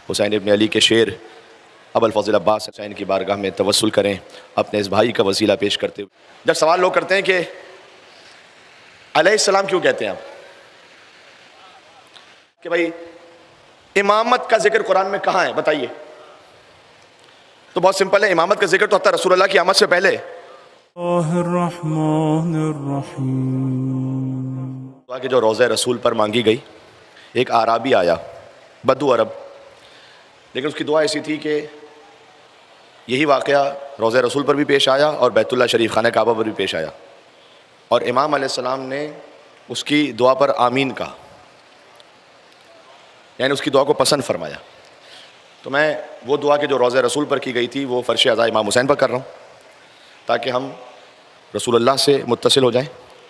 حسین ابن علی کے شعر ابوالفضل عباس حسین کی بارگاہ میں توسل کریں اپنے اس بھائی کا وسیلہ پیش کرتے ہوئے۔ جب سوال لوگ کرتے ہیں کہ علیہ السلام کیوں کہتے ہیں آپ کہ بھائی امامت کا ذکر قرآن میں کہاں ہے بتائیے، تو بہت سمپل ہے، امامت کا ذکر تو حتی رسول اللہ کی آمد سے پہلے الرحمن الرحیم دعا کہ جو روضہ رسول پر مانگی گئی۔ ایک اعرابی آیا، بدو عرب، لیکن اس کی دعا ایسی تھی کہ یہی واقعہ روضہ رسول پر بھی پیش آیا اور بیت اللہ شریف خانہ کعبہ پر بھی پیش آیا، اور امام علیہ السلام نے اس کی دعا پر آمین کہا، یعنی اس کی دعا کو پسند فرمایا۔ تو میں وہ دعا کہ جو روضہ رسول پر کی گئی تھی وہ فرش عزا امام حسین پر کر رہا ہوں تاکہ ہم رسول اللہ سے متصل ہو جائیں،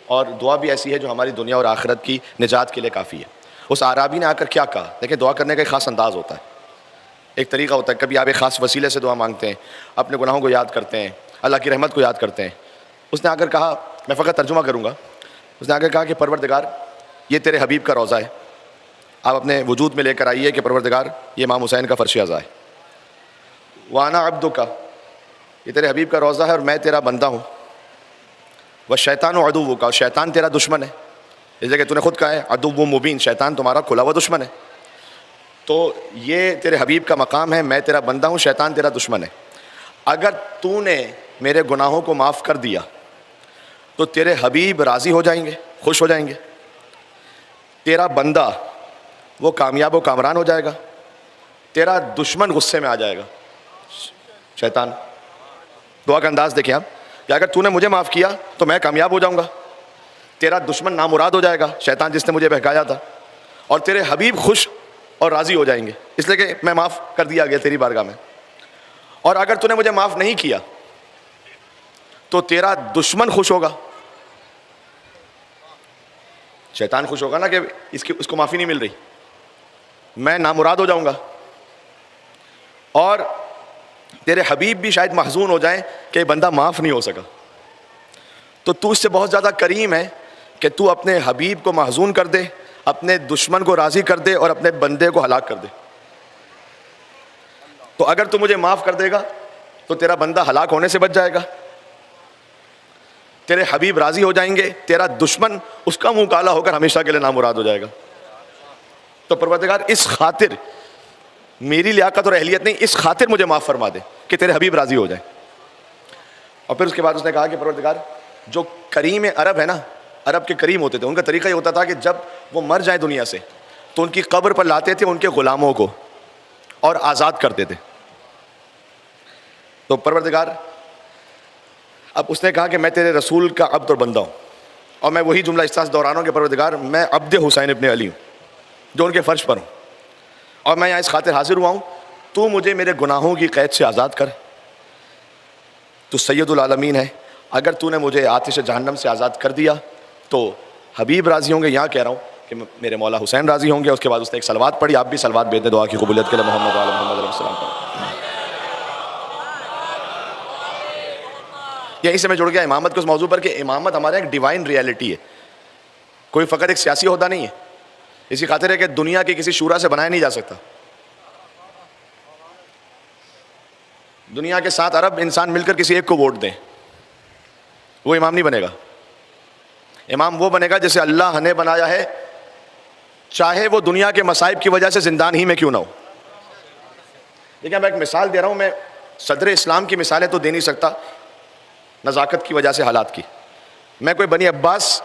اور دعا بھی ایسی ہے جو ہماری دنیا اور آخرت کی نجات کے لیے کافی ہے۔ اس اعرابی نے آ کر کیا کہا؟ دیکھیں، دعا کرنے کا ایک خاص انداز ہوتا ہے، ایک طریقہ ہوتا ہے۔ کبھی آپ ایک خاص وسیلے سے دعا مانگتے ہیں، اپنے گناہوں کو یاد کرتے ہیں، اللہ کی رحمت کو یاد کرتے ہیں۔ اس نے آ کر کہا، میں فقط ترجمہ کروں گا، اس نے آ کر کہا کہ پروردگار یہ تیرے حبیب کا روضہ ہے، آپ اپنے وجود میں لے کر آئیے کہ پروردگار یہ امام حسین کا فرش عزا ہے۔ وانا عبدک، یہ تیرے حبیب کا روضہ ہے اور میں تیرا بندہ ہوں۔ والشیطان عدوک، اور شیطان تیرا دشمن ہے، اس لیے کہ تو نے خود کہا ہے عدو مبین، شیطان تمہارا کھلا ہوا دشمن ہے۔ تو یہ تیرے حبیب کا مقام ہے، میں تیرا بندہ ہوں، شیطان تیرا دشمن ہے۔ اگر تو نے میرے گناہوں کو معاف کر دیا تو تیرے حبیب راضی ہو جائیں گے، خوش ہو جائیں گے، تیرا بندہ وہ کامیاب و کامران ہو جائے گا، تیرا دشمن غصے میں آ جائے گا، شیطان۔ دعا کا انداز دیکھیں آپ کہ اگر تو نے مجھے معاف کیا تو میں کامیاب ہو جاؤں گا، تیرا دشمن نامراد ہو جائے گا، شیطان جس نے مجھے بہکایا تھا، اور تیرے حبیب خوش اور راضی ہو جائیں گے، اس لیے کہ میں معاف کر دیا گیا تیری بارگاہ میں۔ اور اگر تو نے مجھے معاف نہیں کیا تو تیرا دشمن خوش ہوگا، شیطان خوش ہوگا نا کہ اس کو معافی نہیں مل رہی، میں نامراد ہو جاؤں گا، اور تیرے حبیب بھی شاید محزون ہو جائیں کہ بندہ معاف نہیں ہو سکا۔ تو اس سے بہت زیادہ کریم ہے کہ تو اپنے حبیب کو محزون کر دے، اپنے دشمن کو راضی کر دے اور اپنے بندے کو ہلاک کر دے۔ تو اگر تو مجھے معاف کر دے گا تو تیرا بندہ ہلاک ہونے سے بچ جائے گا، تیرے حبیب راضی ہو جائیں گے، تیرا دشمن اس کا منہ کالا ہو کر ہمیشہ کے لیے نامراد ہو جائے گا۔ تو پروردگار اس خاطر، میری لیاقت اور اہلیت نہیں، اس خاطر مجھے معاف فرما دے کہ تیرے حبیب راضی ہو جائیں۔ اور پھر اس کے بعد اس نے کہا کہ پروردگار جو کریم عرب ہے نا، عرب کے کریم ہوتے تھے، ان کا طریقہ یہ ہوتا تھا کہ جب وہ مر جائیں دنیا سے تو ان کی قبر پر لاتے تھے ان کے غلاموں کو اور آزاد کرتے تھے۔ تو پروردگار اب اس نے کہا کہ میں تیرے رسول کا عبد اور بندہ ہوں، اور میں وہی جملہ اس طرح سے دہرا رہا ہوں کہ پروردگار میں عبد حسین ابن علی ہوں جو ان کے فرش پر ہوں، اور میں یہاں اس خاطر حاضر ہوا ہوں تو مجھے میرے گناہوں کی قید سے آزاد کر۔ تو سید العالمین ہے، اگر تو نے مجھے آتش جہنم سے آزاد کر دیا تو حبیب راضی ہوں گے، یہاں کہہ رہا ہوں کہ میرے مولا حسین راضی ہوں گے۔ اس کے بعد اس نے ایک صلوات پڑھی، آپ بھی صلوات بھیج دیں دعا کی قبولیت کے لیے، محمد وعلی محمد علیہ السلام پر۔ یہیں سے میں جڑ گیا امامت کے اس موضوع پر کہ امامت ہمارا ایک ڈیوائن ریئلٹی ہے، کوئی فقط ایک سیاسی عہدہ نہیں ہے، اسی خاطر ہے کہ دنیا کے کسی شورا سے بنایا نہیں جا سکتا۔ دنیا کے 7 ارب انسان مل کر کسی ایک کو ووٹ دیں، وہ امام نہیں بنے گا۔ امام وہ بنے گا جسے اللہ نے بنایا ہے، چاہے وہ دنیا کے مصائب کی وجہ سے زندان ہی میں کیوں نہ ہو۔ دیکھیں میں ایک مثال دے رہا ہوں، میں صدر اسلام کی مثالیں تو دے نہیں سکتا نزاکت کی وجہ سے حالات کی، میں کوئی بنی عباس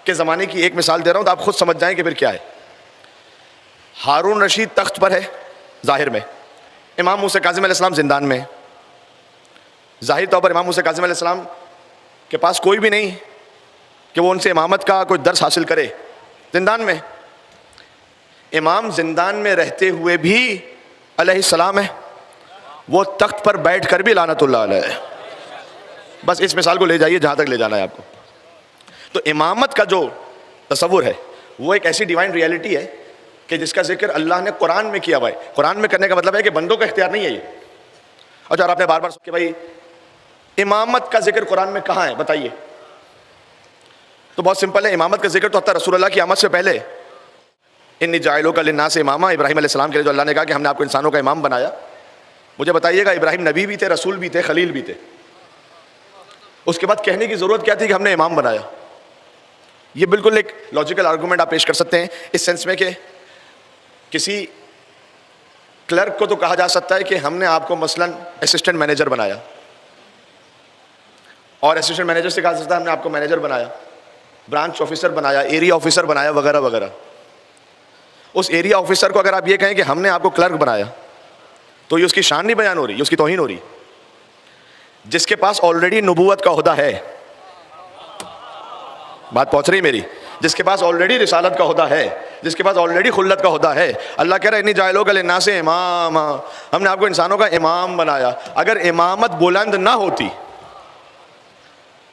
کے زمانے کی ایک مثال دے رہا ہوں تو آپ خود سمجھ جائیں کہ پھر کیا ہے۔ ہارون رشید تخت پر ہے ظاہر میں، امام موسیٰ کاظم علیہ السلام زندان میں، ظاہر طور پر امام موسیٰ کاظم علیہ السلام کے پاس کوئی بھی نہیں کہ وہ ان سے امامت کا کوئی درس حاصل کرے، زندان میں۔ امام زندان میں رہتے ہوئے بھی علیہ السلام ہے، وہ تخت پر بیٹھ کر بھی لعنت اللہ علیہ۔ بس اس مثال کو لے جائیے جہاں تک لے جانا ہے آپ کو۔ تو امامت کا جو تصور ہے وہ ایک ایسی ڈیوائن ریئلٹی ہے کہ جس کا ذکر اللہ نے قرآن میں کیا ہوا ہے۔ قرآن میں کرنے کا مطلب ہے کہ بندوں کا اختیار نہیں ہے یہ۔ اور جو آپ نے بار بار کہ بھائی امامت کا ذکر قرآن میں کہاں ہے بتائیے، تو بہت سمپل ہے، امامت کا ذکر تو حتی رسول اللہ کی آمد سے پہلے انی جاعلک للناس اماما، ابراہیم علیہ السلام کے لیے جو اللہ نے کہا کہ ہم نے آپ کو انسانوں کا امام بنایا. مجھے بتائیے گا ابراہیم نبی بھی تھے، رسول بھی تھے، خلیل بھی تھے، اس کے بعد کہنے کی ضرورت کیا تھی کہ ہم نے امام بنایا؟ یہ بالکل ایک لاجیکل آرگومنٹ آپ پیش کر سکتے ہیں اس سینس میں کہ کسی کلرک کو تو کہا جا سکتا ہے کہ ہم نے آپ کو مثلاً اسسٹنٹ مینیجر بنایا، اور اسسٹنٹ مینیجر سے کہا جا سکتا ہے ہم نے آپ کو مینیجر بنایا، برانچ آفیسر بنایا، ایریا آفیسر بنایا، وغیرہ وغیرہ. اس ایریا آفیسر کو اگر آپ یہ کہیں کہ ہم نے آپ کو کلرک بنایا تو یہ اس کی شان نہیں بیان ہو رہی، یہ اس کی توہین ہو رہی. جس کے پاس آلریڈی نبوت کا عہدہ ہے، بات پہنچ رہی میری، جس کے پاس آلریڈی رسالت کا عہدہ ہے، جس کے پاس آلریڈی خلت کا عہدہ ہے، اللہ کہہ رہا ہے انی جاعلک للناس اماما، ہم نے آپ کو انسانوں کا امام بنایا. اگر امامت بلند نہ ہوتی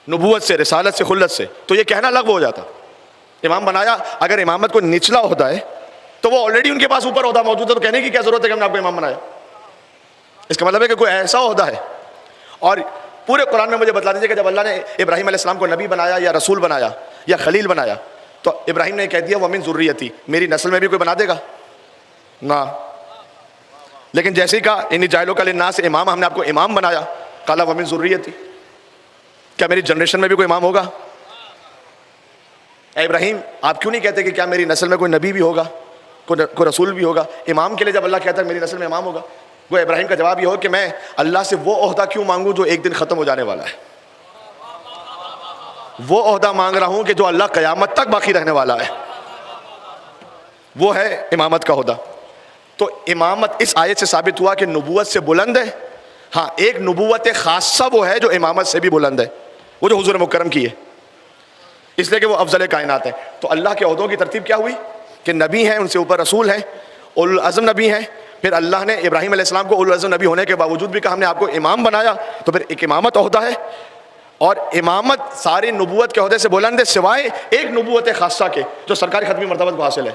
نبوت سے، رسالت سے، خلت سے، تو یہ کہنا لغو ہو جاتا. امام بنایا، اگر امامت کو نچلا عہدہ ہے تو وہ آلریڈی ان کے پاس اوپر عہدہ موجود ہے، تو کہنے کی کیا ضرورت ہے کہ ہم نے آپ کو امام بنایا؟ اس کا مطلب ہے کہ کوئی ایسا عہدہ ہے. اور پورے قرآن میں مجھے بتلا دیجیے کہ جب اللہ نے ابراہیم علیہ السلام کو نبی بنایا یا رسول بنایا یا خلیل بنایا تو ابراہیم نے کہہ دیا وَمِن ذُرِّيَّتِي، میری نسل میں بھی کوئی بنا دے گا نا. لیکن جیسے ہی کہا انی جاعلک للناس امام، ہم نے آپ کو امام بنایا، قال وَمِن ذُرِّيَّتِي، کیا میری جنریشن میں بھی کوئی امام ہوگا؟ اے ابراہیم آپ کیوں نہیں کہتے کہ کیا میری نسل میں کوئی نبی بھی ہوگا، کوئی رسول بھی ہوگا؟ امام کے لیے جب اللہ کہتا ہے میری نسل میں امام ہوگا، وہ ابراہیم کا جواب یہ ہو کہ میں اللہ سے وہ عہدہ کیوں مانگوں جو ایک دن ختم ہو جانے والا ہے؟ وہ عہدہ مانگ رہا ہوں کہ جو اللہ قیامت تک باقی رہنے والا ہے، وہ ہے امامت کا عہدہ. تو امامت اس آیت سے ثابت ہوا کہ نبوت سے بلند ہے. ہاں ایک نبوت خاصہ وہ ہے جو امامت سے بھی بلند ہے، وہ جو حضور مکرم کی ہے، اس لیے کہ وہ افضل کائنات ہے. تو اللہ کے عہدوں کی ترتیب کیا ہوئی کہ نبی ہیں، ان سے اوپر رسول ہیں، اولو العزم نبی ہیں. پھر اللہ نے ابراہیم علیہ السلام کو اولو العزم نبی ہونے کے باوجود بھی کہا ہم نے آپ کو امام بنایا، تو پھر ایک امامت عہدہ ہے. اور امامت ساری نبوت کے عہدے سے بلند ہے سوائے ایک نبوت خاصہ کے جو سرکاری ختمی مرتبت کو حاصل ہے.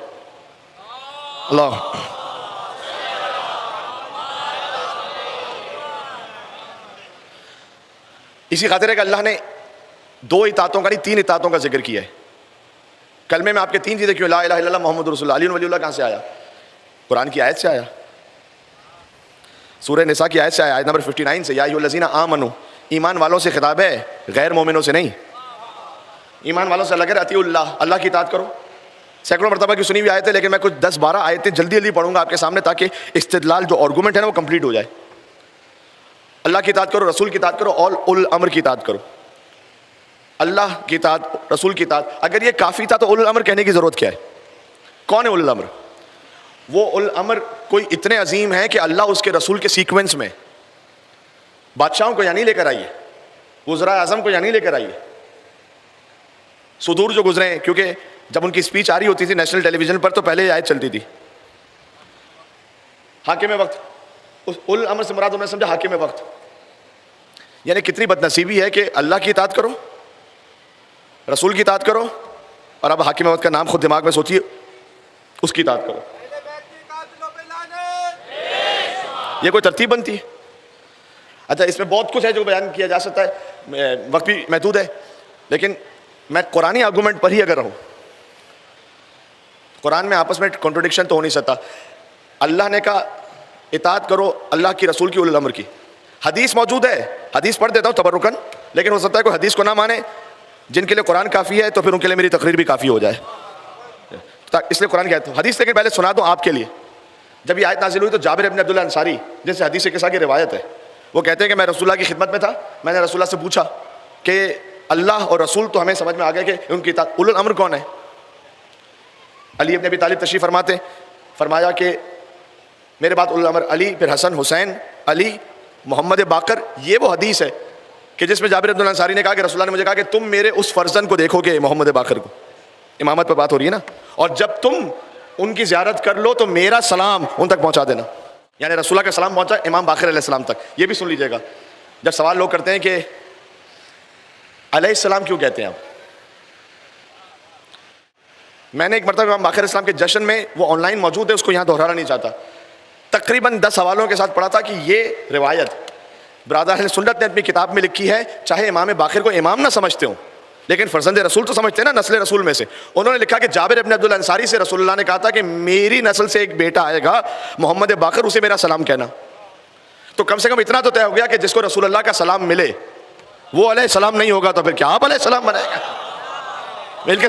اللہ اسی خاطر ہے کہ اللہ نے دو اطاعتوں کا نہیں 3 اطاعتوں کا ذکر کیا ہے. کلمے میں آپ کے 3 چیزیں کیوں؟ لا الہ الا اللہ محمد رسول اللہ. علی ولی اللہ کہاں سے آیا؟ قرآن کی آیت سے آیا، سورہ نساء کی آیت سے آیا، آیت نمبر 59 سے. یا ایھا الذین آمنوا، ایمان والوں سے خطاب ہے، غیر مومنوں سے نہیں. ایمان والوں سے اللہ کہہ رہا ہے اطیعوا اللہ، اللہ کی اطاعت کرو. سینکڑوں مرتبہ کی سنی ہوئی آیت ہے، لیکن میں کچھ 10-12 آیتیں جلدی جلدی پڑھوں گا آپ کے سامنے تاکہ استدلال جو آرگومنٹ ہے نا وہ کمپلیٹ ہو جائے. اللہ کی اطاعت کرو، رسول کی اطاعت کرو، اور اول الامر کی اطاعت کرو. اللہ کی اطاعت، رسول کی اطاعت. اگر یہ کافی تھا تو اول الامر کہنے کی ضرورت کیا ہے؟ کون ہے اول الامر؟ وہ اول الامر کوئی اتنے عظیم ہے کہ اللہ اس کے رسول کے سیکوینس میں بادشاہوں کو یعنی لے کر آئیے، وزراء اعظم کو یعنی لے کر آئیے، صدور جو گزرے ہیں. کیونکہ جب ان کی اسپیچ آ رہی ہوتی تھی نیشنل ٹیلی ویژن پر تو پہلے یہ آیت چلتی تھی، حاکم وقت. اس اول الامر سے مراد میں سمجھا حاکم وقت. یعنی کتنی بد نصیبی ہے کہ اللہ کی اطاعت کرو، رسول کی اطاعت کرو، اور اب حاکم وقت کا نام خود دماغ میں سوچیے، اس کی اطاعت کرو. یہ کوئی ترتیب بنتی ہے؟ اچھا اس میں بہت کچھ ہے جو بیان کیا جا سکتا ہے، وقت بھی محدود ہے، لیکن میں قرآنی آرگومنٹ پر ہی اگر رہوں. قرآن میں آپس میں کنٹرڈکشن تو ہو نہیں سکتا. اللہ نے کہا اطاعت کرو اللہ کی، رسول کی، اولو الامر کی. حدیث موجود ہے، حدیث پڑھ دیتا ہوں تبرکن، لیکن ہو سکتا ہے کوئی حدیث کو نہ مانے. جن کے لیے قرآن کافی ہے تو پھر ان کے لیے میری تقریر بھی کافی ہو جائے، اس لیے قرآن کہتا ہوں حدیث. لیکن پہلے سنا دوں آپ کے لیے. جب یہ آیت نازل ہوئی تو جابر ابن عبداللہ انصاری، جن سے حدیث قصہ کی روایت ہے، وہ کہتے ہیں کہ میں رسول اللہ کی خدمت میں تھا. میں نے رسول اللہ سے پوچھا کہ اللہ اور رسول تو ہمیں سمجھ میں آ گیا کہ ان کی اطاعت، اولو الامر کون ہے؟ علی ابن ابی طالب تشریف فرماتے، فرمایا کہ میرے بعد اولو الامر علی، پھر حسن، حسین، علی، محمد باقر. یہ وہ حدیث ہے کہ جس میں جابر عبداللہ انصاری نے کہا کہ رسول اللہ نے مجھے کہا کہ تم میرے اس فرزند کو دیکھو گے، محمد باقر کو. امامت پہ بات ہو رہی ہے نا. اور جب تم ان کی زیارت کر لو تو میرا سلام ان تک پہنچا دینا. یعنی رسول اللہ کا سلام پہنچا امام باقر علیہ السلام تک. یہ بھی سن لیجیے گا. جب سوال لوگ کرتے ہیں کہ علیہ السلام کیوں کہتے ہیں آپ، میں نے ایک مرتبہ امام باقر علیہ السلام کے جشن میں، وہ آن لائن موجود ہے، اس کو یہاں دہرانا نہیں چاہتا، تقریباً 10 حوالوں کے ساتھ پڑھا تھا کہ یہ روایت برادر اہل سنت نے اپنی کتاب میں لکھی ہے. چاہے امام باقر کو امام نہ سمجھتے ہوں لیکن فرزند رسول تو سمجھتے ہیں نا نسل رسول میں سے. انہوں نے لکھا کہ جابر ابن عبداللہ انصاری سے رسول اللہ نے کہا تھا کہ میری نسل سے ایک بیٹا آئے گا محمد باقر, اسے میرا سلام کہنا. تو کم سے کم اتنا تو طے ہو گیا کہ جس کو رسول اللہ کا سلام ملے وہ علیہ السلام نہیں ہوگا تو پھر کیا آپ علیہ السلام بنائے گا مل کے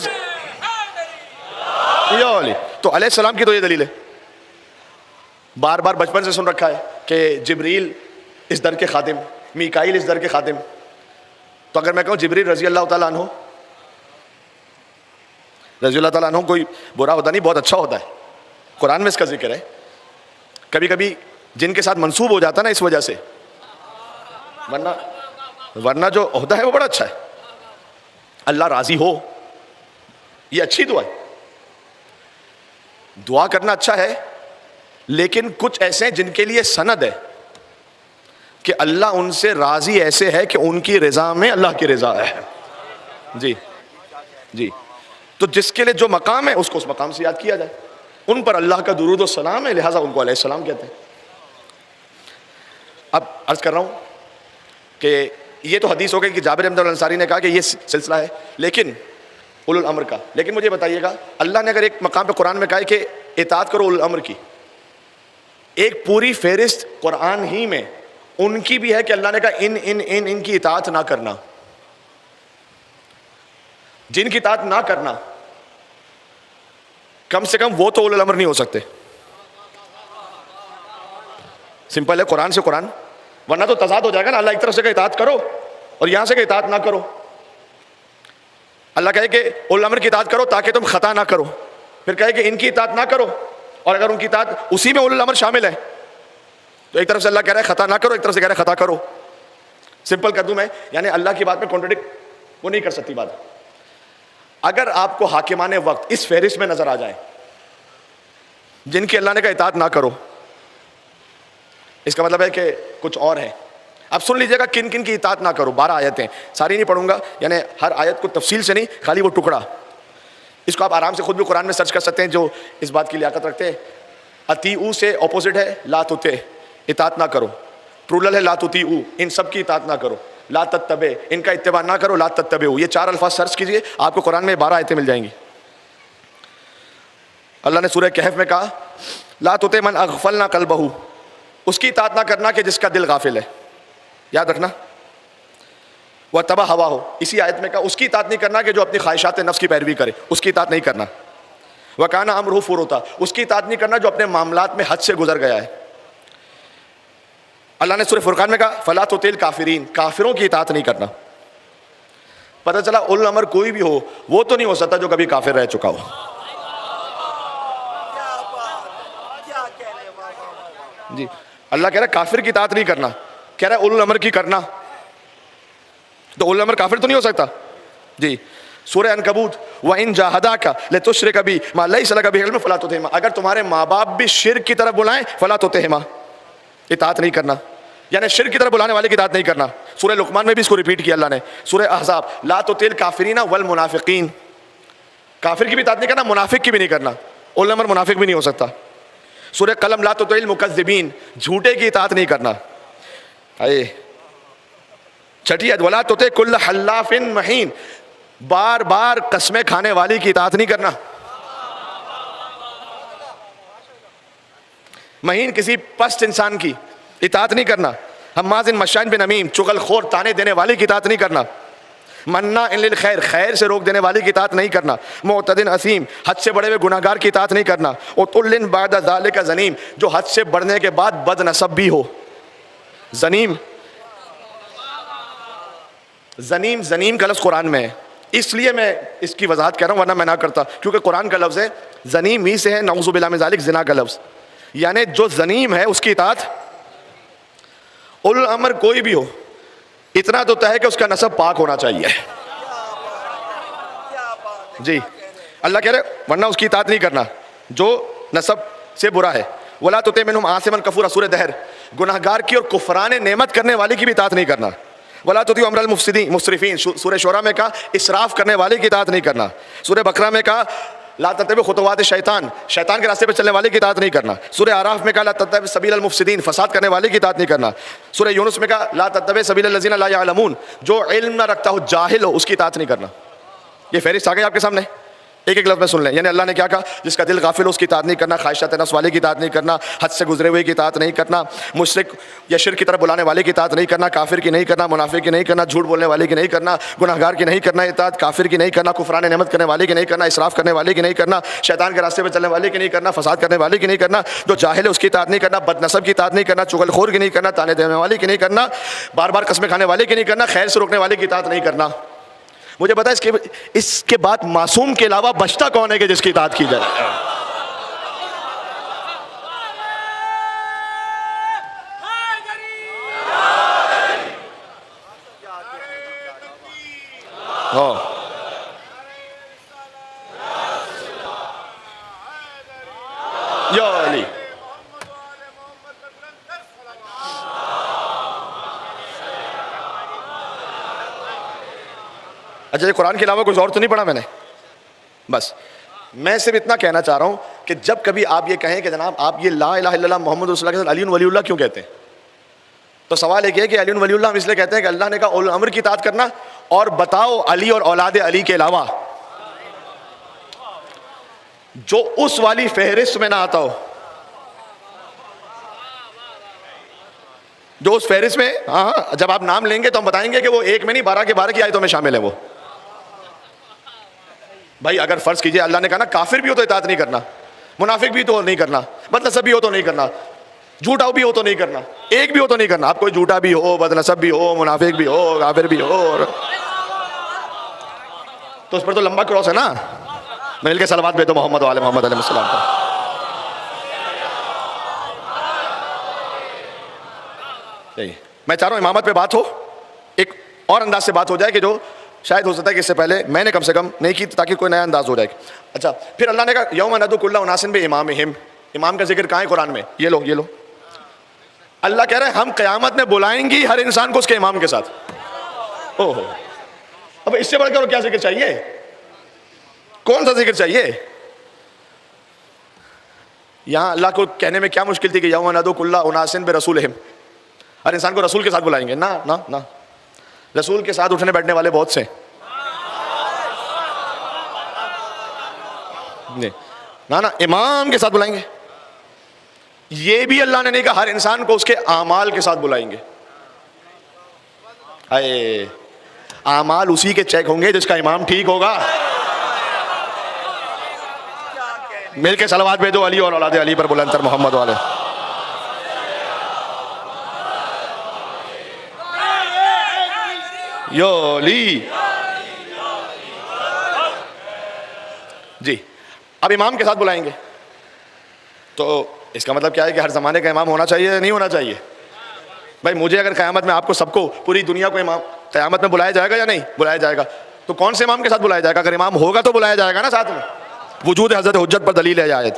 تو علیہ السلام کی تو یہ دلیل ہے. بار بار بچپن سے سن رکھا ہے کہ جبریل اس در کے خادم, میکائیل اس در کے خادم. تو اگر میں کہوں جبریل رضی اللہ تعالیٰ عنہ, رضی اللہ تعالیٰ عنہ کوئی برا ہوتا نہیں, بہت اچھا ہوتا ہے, قرآن میں اس کا ذکر ہے. کبھی کبھی جن کے ساتھ منسوب ہو جاتا نا اس وجہ سے, ورنہ جو عہدہ ہے وہ بڑا اچھا ہے. اللہ راضی ہو, یہ اچھی دعا ہے. دعا کرنا اچھا ہے, لیکن کچھ ایسے ہیں جن کے لیے سند ہے کہ اللہ ان سے راضی ایسے ہے کہ ان کی رضا میں اللہ کی رضا ہے. جی جی, تو جس کے لیے جو مقام ہے اس کو اس مقام سے یاد کیا جائے. ان پر اللہ کا درود و سلام ہے, لہٰذا ان کو علیہ السلام کہتے ہیں. اب عرض کر رہا ہوں کہ یہ تو حدیث ہو گئی کہ جابر بن عبداللہ انصاری نے کہا کہ یہ سلسلہ ہے, لیکن اولو الامر کا. لیکن مجھے بتائیے گا, اللہ نے اگر ایک مقام پہ قرآن میں کہا ہے کہ اطاعت کرو اولو الامر کی, ایک پوری فہرست قرآن ہی میں ان کی بھی ہے کہ اللہ نے کہا ان کی اطاعت نہ کرنا, جن کی اطاعت نہ کرنا, کم سے کم وہ تو اولو الامر نہیں ہو سکتے. سمپل ہے قرآن سے قرآن, ورنہ تو تضاد ہو جائے گا نا. اللہ ایک طرف سے کہ اطاعت کرو اور یہاں سے کہ اطاعت نہ کرو. اللہ کہے کہ اولو الامر کی اطاعت کرو تاکہ تم خطا نہ کرو, پھر کہے کہ ان کی اطاعت نہ کرو, اور اگر ان کی اطاعت اسی میں اولو الامر شامل ہے تو ایک طرف سے اللہ کہہ رہا ہے خطا نہ کرو, ایک طرف سے کہہ رہا ہے خطا کرو. سمپل کر دوں میں, یعنی اللہ کی بات میں کانٹرڈکٹ وہ نہیں کر سکتی بات. اگر آپ کو حاکمان وقت اس فہرست میں نظر آ جائیں جن کی اللہ نے کہا اطاعت نہ کرو, اس کا مطلب ہے کہ کچھ اور ہے. اب سن لیجئے گا کن کن کی اطاعت نہ کرو. 12 آیتیں, ساری نہیں پڑھوں گا, یعنی ہر آیت کو تفصیل سے نہیں, خالی وہ ٹکڑا. اس کو آپ آرام سے خود بھی قرآن میں سرچ کر سکتے ہیں جو اس بات کی لیاقت رکھتے ہیں. اطیعو سے اپوزٹ ہے لا تطع, اطاعت نہ کرو. پلورل ہے لا تطیعو, ان سب کی اطاعت نہ کرو. لا تتبع, ان کا اتباع نہ کرو. لا تتبعوا, یہ 4 الفاظ سرچ کیجئے, آپ کو قرآن میں 12 آیتیں مل جائیں گی. اللہ نے سورہ کہف میں کہا لا تطع من اغفلنا قلبہ, اس کی اطاعت نہ کرنا کہ جس کا دل غافل ہے. یاد رکھنا. واتبع ہواہ, اسی آیت میں کہا اس کی اطاعت نہیں کرنا کہ جو اپنی خواہشات نفس کی پیروی کرے, اس کی اطاعت نہیں کرنا. وکان امرہ فرطا, اس کی اطاعت نہیں کرنا جو اپنے معاملات میں حد سے گزر گیا ہے. اللہ نے سورہ فرقان میں کہا فلا تطع الکافرین, کافروں کی اطاعت نہیں کرنا. پتہ چلا اولو الامر کوئی بھی ہو وہ تو نہیں ہو سکتا جو کبھی کافر رہ چکا ہو. جی, اللہ کہہ رہا ہے کافر کی اطاعت نہیں کرنا, کہہ رہا ہے اولو الامر کی کرنا. تو اولو الامر کافر تو نہیں ہو سکتا. جی, سورہ عنکبوت وَإِن جَاهَدَاكَ لِتُشْرِكَ بِي مَا لَيْسَ لَكَ بِهِ عِلْمٌ فَلَا تُطِعْهُمَا, اگر تمہارے ماں باپ بھی شرک کی طرف بلائیں فَلَا تُطِعْهُمَا, اطاعت نہیں کرنا, یعنی شرک کی طرف بلانے والے کی اطاعت نہیں کرنا. سورہ لقمان میں بھی اس کو ریپیٹ کیا اللہ نے. سورہ احزاب لا تطع الکافرین والمنافقین, کافر کی بھی اطاعت نہیں کرنا, منافق کی بھی نہیں کرنا. اولو الامر منافق بھی نہیں ہو سکتا. سورہ قلم لا تطع المکذبین, جھوٹے کی اطاعت نہیں کرنا. چھٹی عید ولا تطع کل حلاف مہین, بار بار قسمیں کھانے والی کی اطاعت نہیں کرنا. مہین کسی پست انسان کی اطاعت نہیں کرنا. حماز مشاء بنمیم, چغل خور تانے دینے والی کی اطاعت نہیں کرنا. مناع للخیر, خیر سے روک دینے والی کی اطاعت نہیں کرنا. معتد اثیم, حد سے بڑے ہوئے گناہ گار کی اطاعت نہیں کرنا. عتل بعد ذلک زنیم, جو حد سے بڑھنے کے بعد بد نسب بھی ہو. زنیم, زنیم کا لفظ قرآن میں ہے, اس لیے میں اس کی وضاحت کہہ رہا ہوں, ورنہ میں نہ کرتا, کیونکہ قرآن کا لفظ ہے. زنیم ہی سے ہے نعوذ باللہ من ذالک, زنا کا لفظ, یعنی جو زنیم ہے اس کی اطاعت. اولو الامر کوئی بھی ہو, اتنا تو طے ہے کہ اس کا نسب پاک ہونا چاہیے. جی, اللہ کہہ رہے ورنہ اس کی اطاعت نہیں کرنا جو نسب سے برا ہے. ولا تطع منہم عاصما کفورا, سورہ دہر, گناہ گار کی اور کفران نعمت کرنے والے کی بھی اطاعت نہیں کرنا. ولا تطیعوا امر المفسدین مسرفین, سورہ شورى میں کہا اسراف کرنے والے کی اطاعت نہیں کرنا. سورہ بقرہ میں کہا لا تتبعوا خطوات الشیطان, شیطان کے راستے پہ چلنے والے کی اطاعت نہیں کرنا. سورہ اعراف میں کہا لا تتبع سبیل المفسدین, فساد کرنے والے کی اطاعت نہیں کرنا. سورہ یونس میں کہا لا تتبع سبیل الذین لا یعلمون, جو علم نہ رکھتا ہو, جاہل ہو, اس کی اطاعت نہیں کرنا. یہ فہرست آ گئی آپ کے سامنے, ایک ایک لفظ میں سن لیں. یعنی اللہ نے کیا کہا, جس کا دل غافل ہو اس کی اطاعت نہیں کرنا, خواہشات نفس والے کی اطاعت نہیں کرنا, حد سے گزرے ہوئے کی اطاعت نہیں کرنا, مشرک یا شرک کی طرف بلانے والے کی اطاعت نہیں کرنا, کافر کی نہیں کرنا, منافق کی نہیں کرنا, جھوٹ بولنے والے کی نہیں کرنا, گناہگار کی نہیں کرنا اطاعت, کافر کی نہیں کرنا, کفران نعمت کرنے والے کی نہیں کرنا, اسراف کرنے والے کی نہیں کرنا, شیطان کے راستے پہ چلنے والے کی نہیں کرنا, فساد کرنے والے کی نہیں کرنا, جو جاہل ہے اس کی اطاعت نہیں کرنا, بد نسب کی اطاعت نہیں کرنا, چغل خور کی نہیں کرنا, تانے دینے والے کی نہیں کرنا, بار بار قسمیں کھانے والے کی نہیں کرنا, خیر سے روکنے والے کی اطاعت نہیں کرنا. مجھے پتا ہے اس کے بعد معصوم کے علاوہ بچتا کون ہے کہ جس کی اطاعت کی جائے؟ یا علی. اچھا, یہ قرآن کے علاوہ کچھ اور تو نہیں پڑھا میں نے؟ بس میں صرف اتنا کہنا چاہ رہا ہوں کہ جب کبھی آپ یہ کہیں کہ جناب آپ یہ لا الہ الا اللہ محمد رسول اللہ کے ساتھ علی ولی اللہ کیوں کہتے ہیں, تو سوال ایک ہے کہ علی ولی اللہ ہم اس لیے کہتے ہیں کہ اللہ نے کہا اولو الامر کی اطاعت کرنا, اور بتاؤ علی اور اولاد علی کے علاوہ جو اس والی فہرست میں نہ آتا ہو, جو اس فہرست میں, ہاں جب آپ نام لیں گے تو ہم بتائیں گے کہ وہ ایک میں نہیں 12 کے 12 کی آیتوں میں شامل ہے وہ. بھائی اگر فرض کیجئے اللہ نے کہا نا کافر بھی ہو تو اطاعت نہیں کرنا, منافق بھی تو نہیں کرنا, بد نسب بھی ہو تو نہیں کرنا, جھوٹا بھی ہو تو نہیں کرنا, ایک بھی ہو تو نہیں کرنا. آپ کوئی جھوٹا بھی ہو, بد نسب بھی ہو, منافق بھی ہو, کافر بھی ہو, تو اس پر تو لمبا کراس ہے نا. مل کے صلوات بھیجو محمد وعلی محمد علیہ السلام پر. میں چاہ رہا ہوں امامت پہ بات ہو, ایک اور انداز سے بات ہو جائے کہ جو شاید ہو سکتا ہے کہ اس سے پہلے میں نے کم سے کم نہیں کی, تاکہ کوئی نیا انداز ہو جائے. اچھا, پھر اللہ نے کہا یوم ندعو کل اناس بامامہم. امام کا ذکر کہاں ہے قرآن میں؟ یہ لو, یہ لو. اللہ کہہ رہے ہیں ہم قیامت میں بلائیں گی ہر انسان کو اس کے امام کے ساتھ. اوہ, اب اس سے بڑھ کر کیا ذکر چاہیے؟ کون سا ذکر چاہیے؟ یہاں اللہ کو کہنے میں کیا مشکل تھی کہ یوم ندعو کل اناس برسولہم, ہر انسان کو رسول کے ساتھ بلائیں گے؟ نہ نہ نہ, رسول کے ساتھ اٹھنے بیٹھنے والے بہت سے, نہ امام کے ساتھ بلائیں گے. یہ بھی اللہ نے نہیں کہا, ہر انسان کو اس کے اعمال کے ساتھ بلائیں گے. اے اعمال اسی کے چیک ہوں گے جس کا امام ٹھیک ہوگا. مل کے صلوات بھیجو علی اور اولاد علی پر بلندتر محمد والے. یو علی. جی, اب امام کے ساتھ بلائیں گے تو اس کا مطلب کیا ہے کہ ہر زمانے کا امام ہونا چاہیے یا نہیں ہونا چاہیے؟ بھائی مجھے اگر قیامت میں آپ کو سب کو پوری دنیا کو امام قیامت میں بلایا جائے گا یا نہیں بلایا جائے گا, تو کون سے امام کے ساتھ بلایا جائے گا؟ اگر امام ہوگا تو بلایا جائے گا نا ساتھ میں. وجود حضرت حجت پر دلیل ہے آیت,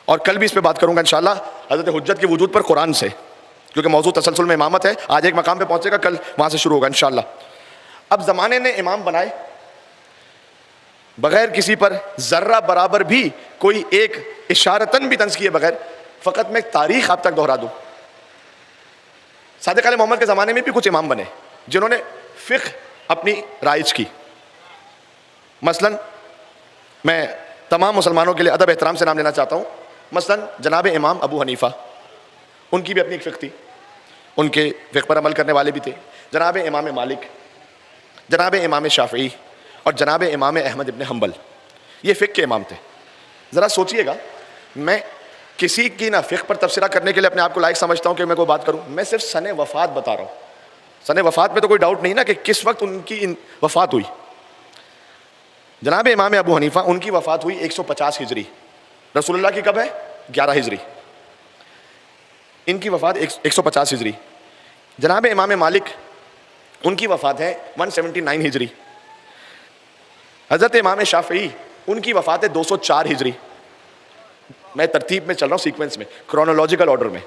اور کل بھی اس پہ بات کروں گا انشاءاللہ حضرت حجت کے وجود پر قرآن سے, کیونکہ موضوع تسلسل میں امامت ہے. آج ایک مقام پہ پہنچے گا, کل وہاں سے شروع ہوگا انشاءاللہ. اب زمانے نے امام بنائے بغیر کسی پر ذرہ برابر بھی کوئی ایک اشارتاً بھی طنز کیے بغیر. فقط میں تاریخ آپ تک دہرا دوں, صادق علیہ محمد کے زمانے میں بھی کچھ امام بنے جنہوں نے فقہ اپنی رائج کی. مثلا میں تمام مسلمانوں کے لیے ادب احترام سے نام لینا چاہتا ہوں. مثلا جناب امام ابو حنیفہ, ان کی بھی اپنی ایک فقہ تھی, ان کے فقہ پر عمل کرنے والے بھی تھے. جناب امام مالک, جناب امام شافعی اور جناب امام احمد ابن حنبل, یہ فقہ کے امام تھے. ذرا سوچئے گا, میں کسی کی نہ فقہ پر تبصرہ کرنے کے لیے اپنے آپ کو لائق سمجھتا ہوں کہ میں کوئی بات کروں, میں صرف سن وفات بتا رہا ہوں. سن وفات میں تو کوئی ڈاؤٹ نہیں نا کہ کس وقت ان کی وفات ہوئی. جناب امام ابو حنیفہ, ان کی وفات ہوئی 150 ہجری. رسول اللہ کی کب ہے؟ 11 ہجری. ان کی وفات 150 ہجری. جناب امام مالک, ان کی وفات ہے 179 ہجری. حضرت امام شافعی, ان کی وفات ہے 204 ہجری. میں ترتیب میں چل رہا ہوں, سیکوینس میں, کرونالوجیکل آرڈر میں.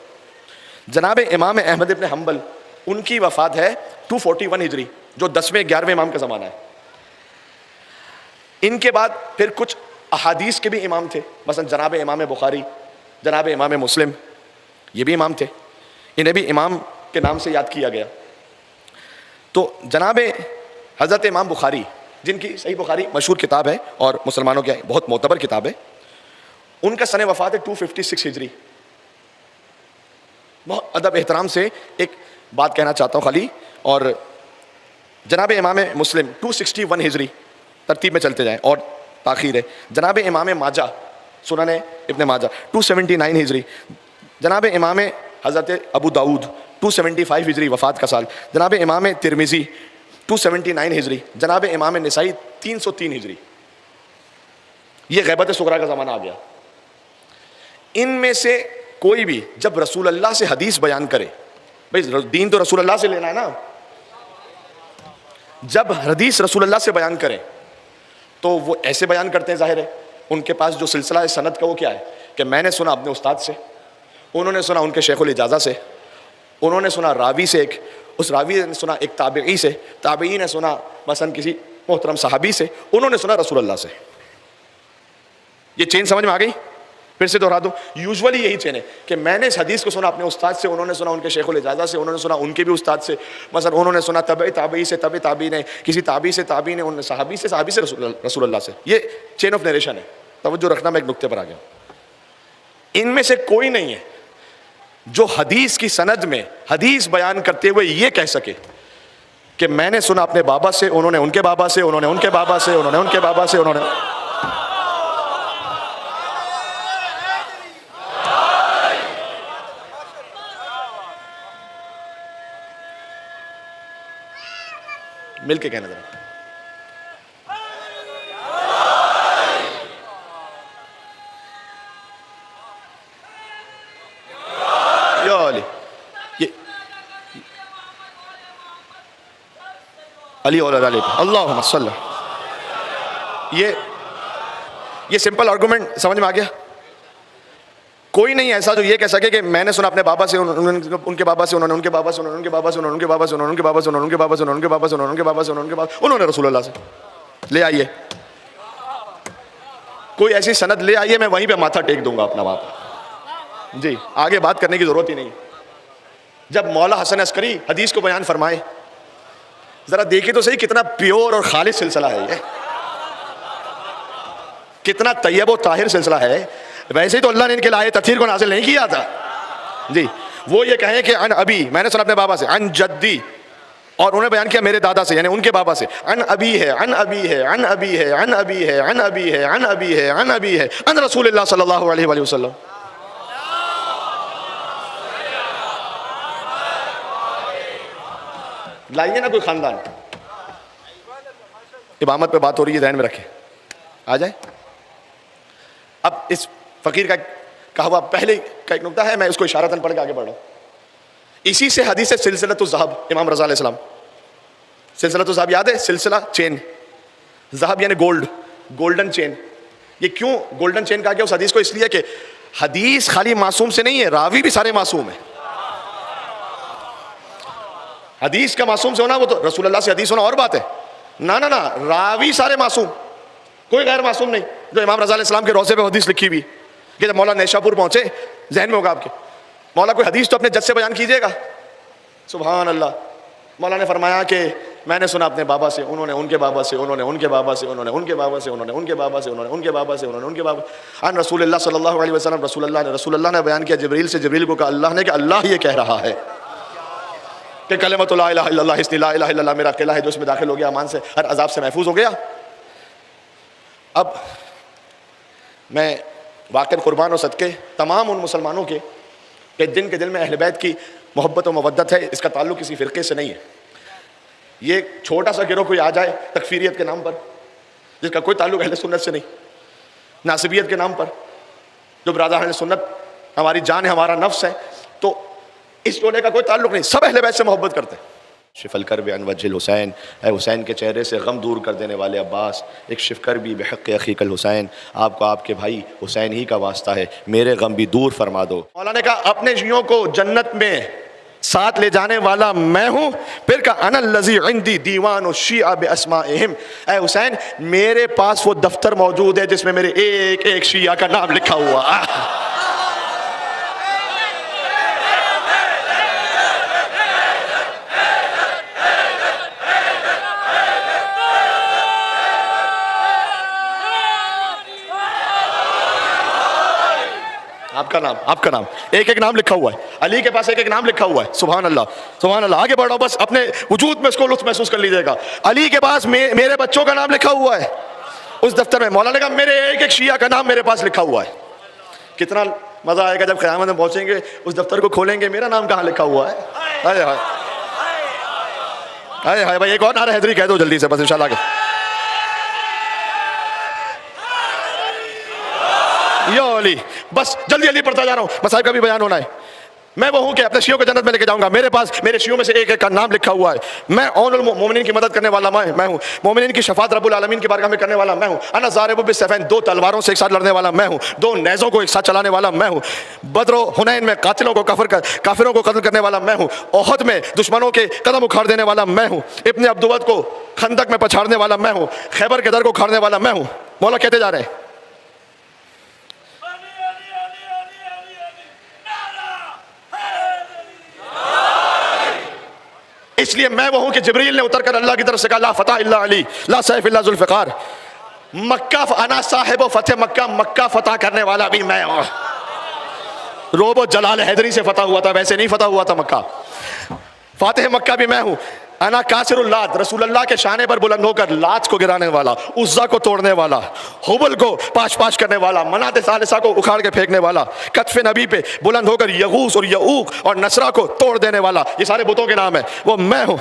جناب امام احمد ابن حنبل, ان کی وفات ہے 241 ہجری, جو 10ویں 11ویں امام کا زمانہ ہے. ان کے بعد پھر کچھ احادیث کے بھی امام تھے, مثلا جناب امام بخاری, جناب امام مسلم, یہ بھی امام تھے. انہیں بھی امام کے نام سے یاد کیا گیا. تو جناب حضرت امام بخاری, جن کی صحیح بخاری مشہور کتاب ہے اور مسلمانوں کی بہت معتبر کتاب ہے، ان کا سن وفات ہے 256 ہجری. بہت ادب احترام سے ایک بات کہنا چاہتا ہوں خالی. اور جناب امام مسلم 261 ہجری، ترتیب میں چلتے جائیں اور تاخیر ہے. جناب امام ماجہ سنن ابن ماجہ 279 ہجری. جناب امام حضرت ابو داؤد 275 ہجری وفات کا سال. جناب امام ترمذی 279 ہجری. جناب امام نسائی 303 ہجری. یہ غیبت صغریٰ کا زمانہ آ گیا. ان میں سے کوئی بھی جب رسول اللہ سے حدیث بیان کرے، بھائی دین تو رسول اللہ سے لینا ہے نا، جب حدیث رسول اللہ سے بیان کریں تو وہ ایسے بیان کرتے ہیں، ظاہر ہے ان کے پاس جو سلسلہ ہے سند کا وہ کیا ہے کہ میں نے سنا اپنے استاد سے، انہوں نے سنا ان کے شیخ الاجازہ سے، انہوں نے سنا راوی سے، ایک اس راوی نے سنا ایک تابعی سے، تابعی نے سنا مثلا کسی محترم صحابی سے، انہوں نے سنا رسول اللہ سے. یہ چین سمجھ میں آ گئی؟ پھر سے دہرا دوں، یوزولی یہی چین ہے کہ میں نے اس حدیث کو سنا اپنے استاد سے، انہوں نے سنا ان کے شیخ الاجازہ سے، انہوں نے سنا ان کے بھی استاد سے، مثلا انہوں نے سنا تبعی تابعی سے، تبعی تابعی نے کسی تابعی سے، تابعی نے ان صحابی سے، صحابی سے رسول اللہ سے. یہ چین آف نیریشن ہے. توجہ رکھنا، میں ایک نقطے پر آ گیا. ان میں سے کوئی نہیں ہے جو حدیث کی سند میں حدیث بیان کرتے ہوئے یہ کہہ سکے کہ میں نے سنا اپنے بابا سے، انہوں نے ان کے بابا سے، انہوں نے ان کے بابا سے، انہوں نے ان کے بابا سے، انہوں نے مل کے کہنا ذرا. یا علی، یہ علی اولاد علی، اللہم صلی. یہ سمپل آرگومنٹ سمجھ میں آ گیا. کوئی نہیں ایسا جو یہ کہہ سکے کہ میں نے سنا اپنے بابا سے، ان کے بابا سے، انہوں نے ان کے بابا سے، انہوں نے ان کے بابا سے، انہوں نے ان کے بابا سے، انہوں نے ان کے بابا سے، انہوں نے ان کے بابا سے، انہوں نے ان کے بابا سے، انہوں نے ان کے بابا سے، انہوں نے ان کے بابا سے، انہوں نے رسول اللہ سے. لے آئیے کوئی ایسی سند لے آئیے، میں وہیں پہ ماتھا ٹیک دوں گا اپنا وہاں پہ. جی آگے بات کرنے کی ضرورت ہی نہیں. جب مولا حسن عسکری حدیث کو بیان فرمائے، ذرا دیکھیں تو صحیح کتنا پیور اور خالص سلسلہ ہے یہ، کتنا طیب و طاہر سلسلہ ہے. ویسے ہی تو اللہ نے ان کے لائے تطہیر کو نازل نہیں کیا تھا. جی وہ یہ کہیں کہ ان ابی، میں نے سنا اپنے بابا سے، ان جدی، اور انہوں نے بیان کیا میرے دادا سے یعنی ان کے بابا سے، ان ابی ہے، ان ابی ہے، ان ابی ہے، ان ابی ہے، ان ابی ہے، ان ابی ہے، ان ابی ہے، ان رسول اللہ صلی اللہ علیہ وآلہ وسلم. لائیے نا کوئی خاندان. امامت پہ بات ہو رہی ہے، ذہن میں رکھیں. آ جائے. اب اس فقیر کا کہا ہوا پہلے کا ایک نقطہ ہے، میں اس کو اشارتاً پڑھ کے آگے بڑھ رہا ہوں. اسی سے حدیث ہے سلسلۃ الذہب، امام رضا علیہ السلام. سلسلۃ الذہب یاد ہے؟ سلسلہ چین، ذہب یعنی گولڈ، گولڈن چین. یہ کیوں گولڈن چین کہا گیا اس حدیث کو؟ اس لیے کہ حدیث خالی معصوم سے نہیں ہے، راوی بھی سارے معصوم ہیں. حدیث کا معصوم سے ہونا وہ تو رسول اللہ سے حدیث ہونا اور بات ہے. نہ نہ نہ، راوی سارے معصوم، کوئی غیر معصوم نہیں. جو امام رضا علیہ السلام کے روضے پہ حدیث لکھی ہوئی کہ جب مولا نیشا پور پہنچے، ذہن میں ہوگا آپ کے، مولا کوئی حدیث تو اپنے جج سے بیان کیجئے گا. سبحان اللہ. مولا نے فرمایا کہ میں نے سنا اپنے بابا سے، انہوں نے ان کے بابا سے، انہوں نے ان کے بابا سے، انہوں نے ان کے بابا سے، انہوں نے ان کے بابا سے، انہوں نے ان کے بابا سے، انہوں نے ان کے بابا. عن رسول اللہ صلی اللہ علیہ وسلم، رسول اللہ نے بیان کیا جبریل سے، جبریل کو کہا اللہ نے کہ اللہ یہ کہہ رہا ہے کہ کلمۃ لا الہ الا اللہ، اس لا الہ الا اللہ میرا قلعہ ہے جو اس میں داخل ہو گیا امان سے، ہر عذاب سے محفوظ ہو گیا. اب میں واقعی قربان و صدقے تمام ان مسلمانوں کے کہ جن کے دل میں اہل بیت کی محبت و مودت ہے. اس کا تعلق کسی فرقے سے نہیں ہے. یہ چھوٹا سا گروہ کوئی آ جائے تکفیریت کے نام پر، جس کا کوئی تعلق اہل سنت سے نہیں، ناسبیت کے نام پر، جو برادر اہل سنت ہماری جان ہے، ہمارا نفس ہے، تو اس ٹولے کا کوئی تعلق نہیں. سب اہل بیت سے محبت کرتے ہیں. شف الکرب عن وجہ الحسین، اے حسین کے چہرے سے غم دور کر دینے والے عباس، ایک شف کربی بحق اخیک الحسین، آپ کو آپ کے بھائی حسین ہی کا واسطہ ہے، میرے غم بھی دور فرما دو. مولا نے کہا اپنے شیعوں کو جنت میں ساتھ لے جانے والا میں ہوں. پھر کہا انا الذی عندی دیوان الشیعہ باسمائہم، اے حسین میرے پاس وہ دفتر موجود ہے جس میں میرے ایک ایک شیعہ کا نام لکھا ہوا. آپ کا نام ایک ایک نام لکھا ہوا ہے, علی کے پاس ایک ایک نام لکھا ہوا ہے. سبحان اللہ سبحان اللہ. آگے بڑھو, بس اپنے وجود میں اس کو لطف محسوس کر لیجیے گا. علی کے پاس میرے بچوں کا نام لکھا ہوا ہے اس دفتر میں. مولانا نے کہا میرے ایک ایک شیعہ کا نام میرے پاس لکھا ہوا ہے. کتنا مزہ آئے گا جب قیامت میں پہنچیں گے, اس دفتر کو کھولیں گے, میرا نام کہاں لکھا ہوا ہے. ہائے ہائے ہائے ہائے. بھائی ایک اور نعرہ حیدری کہہ دو جلدی سے بس انشاءاللہ. یا علی, بس جلدی جلدی پڑھتا جا رہا ہوں, مسائل کا بھی بیان ہونا ہے. میں وہ ہوں کہ اپنے شیعوں کو جنت میں لے کے جاؤں گا. میرے پاس میرے شیعوں میں سے ایک ایک کا نام لکھا ہوا ہے. میں اون المومنین کی مدد کرنے والا میں ہوں. مومنین کی شفاعت رب العالمین کی بارگاہ میں کرنے والا میں ہوں. انا ضارب بالسیفین, 2 تلواروں سے ایک ساتھ لڑنے والا میں ہوں. 2 نیزوں کو ایک ساتھ چلانے والا میں ہوں. بدر و حنین میں قاتلوں کو کافروں کو قتل کرنے والا میں ہوں. احد میں دشمنوں کے قدم اکھاڑ دینے والا میں ہوں. ابن عبدود کو خندق میں پچھاڑنے والا میں ہوں. خیبر کے در کو اکھاڑنے والا میں ہوں. مولا کہتے جا رہے ہیں. اس لیے میں وہ ہوں کہ جبریل نے اتر کر اللہ کی طرف سے کہا لا فتح الا علی لا سیف الا ذوالفقار. مکہ انا صاحب و فتح مکہ, مکہ فتح کرنے والا بھی میں ہوں. روب و جلال حیدری سے فتح ہوا تھا, ویسے نہیں فتح ہوا تھا مکہ. فاتح مکہ بھی میں ہوں. انا کاسر اللات, رسول اللہ کے شانے پر بلند ہو کر لات کو گرانے والا, عزا کو توڑنے والا, حبل کو پاش کرنے والا, منات ثالثہ کو اکھاڑ کے پھینکنے والا, کتف نبی پہ بلند ہو کر یغوث اور یعوق اور نصرہ کو توڑ دینے والا. یہ سارے بتوں کے نام ہیں, وہ میں ہوں.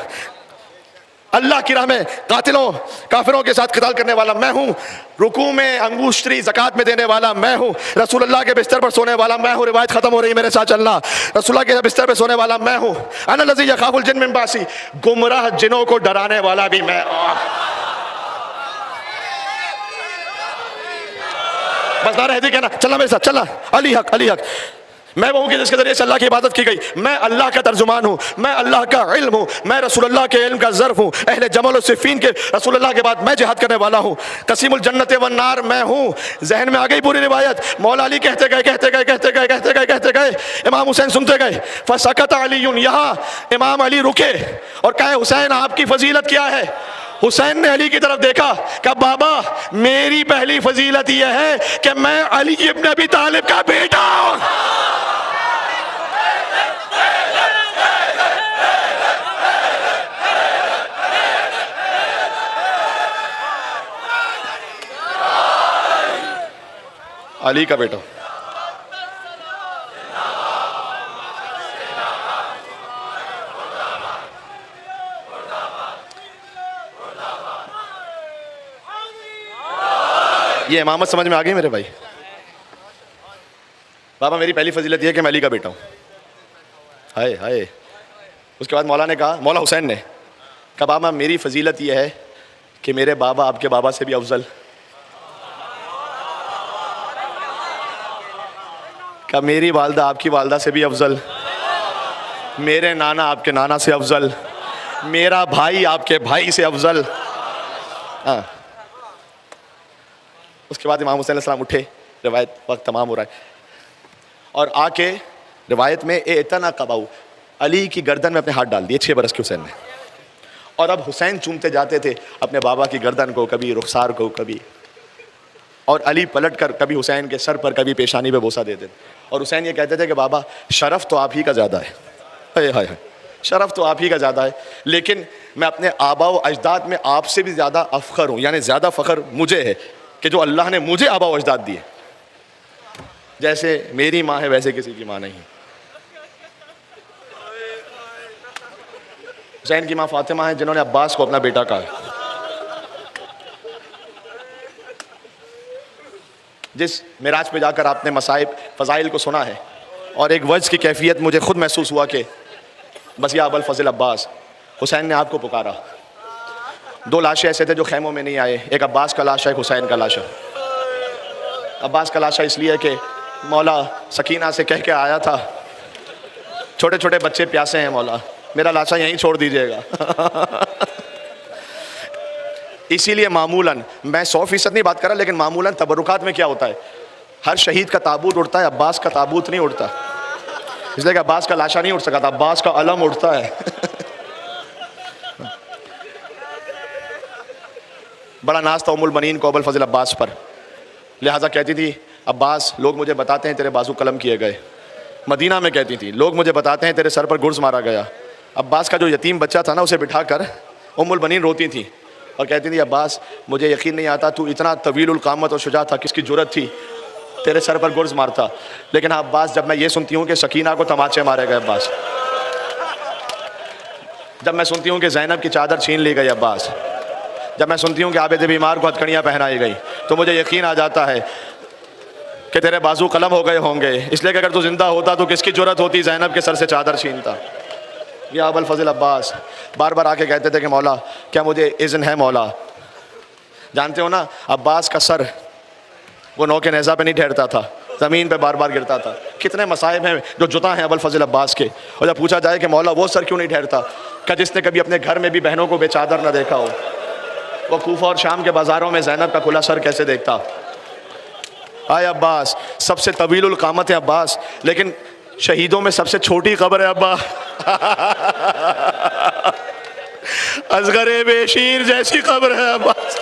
اللہ کی راہ میں قاتلوں کافروں کے ساتھ قتال کرنے والا میں ہوں. رکوع میں انگوشتری زکوٰۃ میں دینے والا میں ہوں. رسول اللہ کے بستر پر سونے والا میں ہوں. روایت ختم ہو رہی ہے, میرے ساتھ چلنا. رسول اللہ کے بستر پر سونے والا میں ہوں. انا الذی یخاف الجن من باسی, گمراہ جنوں کو ڈرانے والا بھی میں. بس نعرہ حیدری کہنا, چلنا میرے ساتھ, چلنا. علی حق علی حق. میں وہ ہوں کہ جس کے ذریعے سے اللہ کی عبادت کی گئی. میں اللہ کا ترجمان ہوں, میں اللہ کا علم ہوں, میں رسول اللہ کے علم کا ظرف ہوں. اہل جمل و صفین کے رسول اللہ کے بعد میں جہاد کرنے والا ہوں. قسیم الجنت والنار میں ہوں. ذہن میں آ گئی پوری روایت. مولا علی کہتے گئے, امام حسین سنتے گئے. فسکت علی, یہاں امام علی رکے اور کہے حسین آپ کی فضیلت کیا ہے. حسین نے علی کی طرف دیکھا, کہا بابا میری پہلی فضیلت یہ ہے کہ میں علی ابن ابی طالب کا بیٹا ہوں. علی کا بیٹا. یہ امامت سمجھ میں آ گئی میرے بھائی. بابا میری پہلی فضیلت یہ ہے کہ میں علی کا بیٹا ہوں. ہائے ہائے. اس کے بعد مولا نے کہا, مولا حسین نے کہا بابا میری فضیلت یہ ہے کہ میرے بابا آپ کے بابا سے بھی افضل, کہ میری والدہ آپ کی والدہ سے بھی افضل, میرے نانا آپ کے نانا سے افضل, میرا بھائی آپ کے بھائی سے افضل. ہاں. اس کے بعد امام حسین علیہ السلام اٹھے, روایت وقت تمام ہو رہا ہے, اور آ کے روایت میں اتنا قباؤ, علی کی گردن میں اپنے ہاتھ ڈال دیے 6 برس کے حسین نے. اور اب حسین چومتے جاتے تھے اپنے بابا کی گردن کو, کبھی رخسار کو, کبھی, اور علی پلٹ کر کبھی حسین کے سر پر کبھی پیشانی پہ بوسہ دیتے تھے. اور حسین یہ کہتے تھے کہ بابا شرف تو آپ ہی کا زیادہ ہے, ہائے ہائے ہائے, شرف تو آپ ہی کا زیادہ ہے, لیکن میں اپنے آبا و اجداد میں آپ سے بھی زیادہ افخر ہوں, یعنی زیادہ فخر مجھے ہے کہ جو اللہ نے مجھے آبا و اجداد دیے. جیسے میری ماں ہے ویسے کسی کی ماں نہیں. حسین کی ماں فاطمہ ہیں جنہوں نے عباس کو اپنا بیٹا کہا. جس معراج پہ جا کر آپ نے مصائب فضائل کو سنا ہے, اور ایک وجز کی کیفیت مجھے خود محسوس ہوا کہ بس یا ابو الفضل عباس, حسین نے آپ کو پکارا. 2 لاشیں ایسے تھے جو خیموں میں نہیں آئے, ایک عباس کا لاشا, ایک حسین کا لاشا. عباس کا لاشا اس لیے کہ مولا سکینہ سے کہہ کے آیا تھا چھوٹے چھوٹے بچے پیاسے ہیں مولا, میرا لاشا یہیں چھوڑ دیجیے گا. اسی لیے معمولاً, میں 100% نہیں بات کر رہا, لیکن معمولاً تبرکات میں کیا ہوتا ہے, ہر شہید کا تابوت اڑتا ہے, عباس کا تابوت نہیں اڑتا. اس لیے کہ عباس کا لاشا نہیں اٹھ سکا تھا, عباس کا علم اٹھتا ہے. بڑا ناز تھا ام المنین کو ابو الفضل عباس پر, لہٰذا کہتی تھی عباس لوگ مجھے بتاتے ہیں تیرے بازو قلم کیے گئے. مدینہ میں کہتی تھی لوگ مجھے بتاتے ہیں تیرے سر پر گرز مارا گیا. عباس کا جو یتیم بچہ تھا نا اسے بٹھا کر ام البنین روتی تھی اور کہتی تھی عباس مجھے یقین نہیں آتا تو اتنا طویل القامت اور شجاع تھا, کس کی جرت تھی تیرے سر پر گرز مارتا. لیکن عباس جب میں یہ سنتی ہوں کہ سکینہ کو تماچے مارے گئے عباس, جب میں سنتی ہوں کہ زینب کی چادر چھین لی گئی عباس, جب میں سنتی ہوں کہ عابد بیمار کو ہتھکڑیاں پہنائی گئی, تو مجھے یقین آ جاتا ہے کہ تیرے بازو قلم ہو گئے ہوں گے, اس لیے کہ اگر تو زندہ ہوتا تو کس کی جرت ہوتی زینب کے سر سے چادر چھینتا. یا ابو الفضل عباس بار بار آ کے کہتے تھے کہ مولا کیا مجھے اذن ہے مولا. جانتے ہو نا عباس کا سر وہ نو کے نیزہ پہ نہیں ٹھہرتا تھا, زمین پہ بار بار گرتا تھا. کتنے مصائب ہیں جو جتا ہیں ابو الفضل عباس کے. اور جب پوچھا جائے کہ مولا وہ سر کیوں نہیں ٹھہرتا, کہ جس نے کبھی اپنے گھر میں بھی بہنوں کو بے چادر نہ دیکھا ہو, وہ کوفہ اور شام کے بازاروں میں زینب کا کھلا سر کیسے دیکھتا. آئے عباس سب سے طویل القامت ہے عباس, لیکن شہیدوں میں سب سے چھوٹی قبر ہے ابا. اصغر بے شیر جیسی قبر ہے عباس.